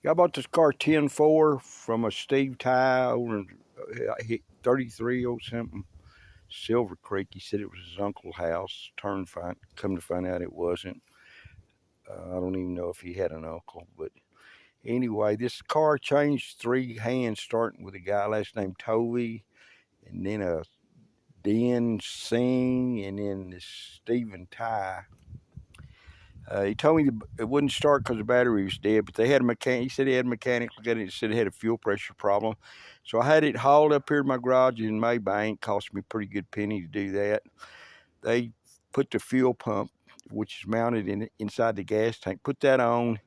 I bought this car 10-4 from a Steve Ty over in 33 or something. Silver Creek. He said it was his uncle's house. Come to find out it wasn't. I don't even know if he had an uncle, but anyway, this car changed three hands, starting with a guy last name Tovey, and then a Den Singh, and then this Stephen Ty. He told me it wouldn't start because the battery was dead, but they had a mechanic. He said he had a mechanic look at it. He said it had a fuel pressure problem. So I had it hauled up here to my garage in Maybank. Cost me a pretty good penny to do that. They put the fuel pump, which is mounted inside the gas tank, put that on,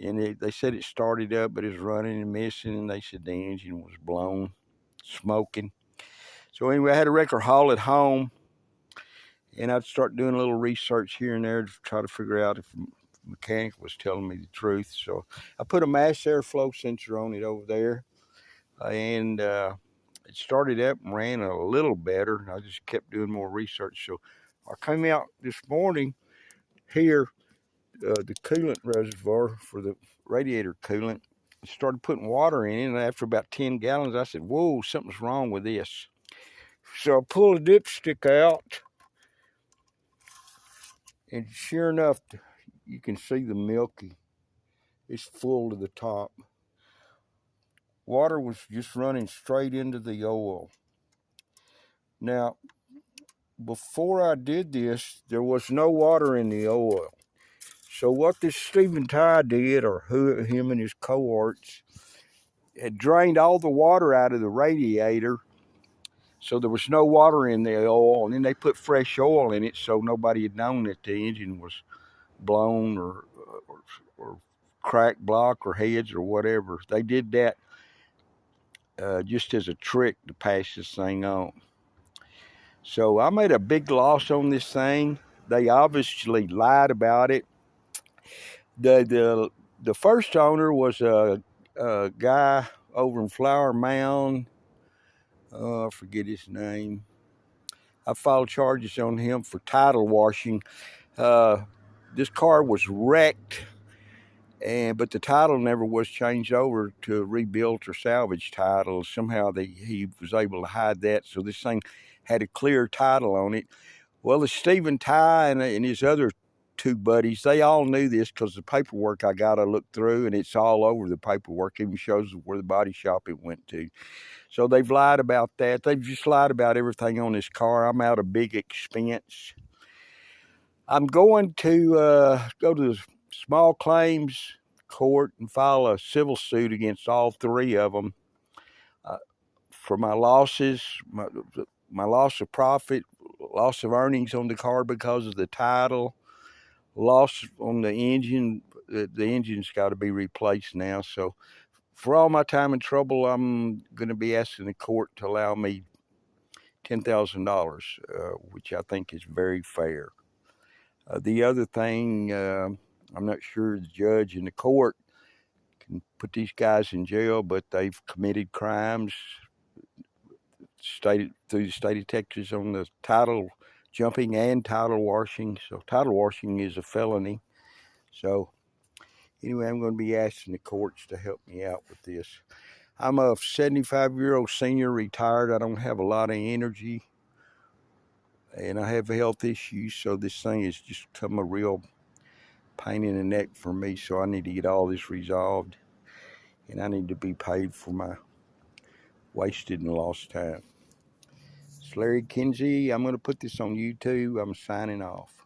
and they said it started up, but it was running and missing, and they said the engine was blown, smoking. So anyway, I had a wrecker haul it home, and I'd start doing a little research here and there to try to figure out if the mechanic was telling me the truth. So I put a mass airflow sensor on it over there, and it started up and ran a little better. I just kept doing more research. So I came out this morning here, the coolant reservoir for the radiator coolant, started putting water in it, and after about 10 gallons, I said, whoa, something's wrong with this. So I pulled a dipstick out, and sure enough, you can see the milky. It's full to the top. Water was just running straight into the oil. Now, before I did this, there was no water in the oil. So what this Stephen Ty did, or him and his cohorts, had drained all the water out of the radiator, so there was no water in the oil, and then they put fresh oil in it, so nobody had known that the engine was blown or cracked block or heads or whatever. They did that just as a trick to pass this thing on. So I made a big loss on this thing. They obviously lied about it. The first owner was a guy over in Flower Mound. I forget his name. I filed charges on him for title washing. This car was wrecked, but the title never was changed over to rebuilt or salvage title. Somehow he was able to hide that, so this thing had a clear title on it. Well, the Stephen Ty and his other two buddies, they all knew this because the paperwork I looked through, and it's all over the paperwork. It even shows where the body shop it went to. So they've lied about that. They've just lied about everything on this car. I'm out of big expense. I'm going to go to the small claims court and file a civil suit against all three of them for my losses, my loss of profit, loss of earnings on the car because of the title, loss on the engine. The engine's got to be replaced now. So for all my time and trouble, I'm going to be asking the court to allow me $10,000, which I think is very fair. The other thing, I'm not sure the judge and the court can put these guys in jail, but they've committed crimes through the state of Texas on the title jumping and title washing. So title washing is a felony. So anyway, I'm going to be asking the courts to help me out with this. I'm a 75-year-old senior, retired. I don't have a lot of energy, and I have health issues, so this thing has just become a real pain in the neck for me. So I need to get all this resolved, and I need to be paid for my wasted and lost time. It's Larry Kinsey. I'm going to put this on YouTube. I'm signing off.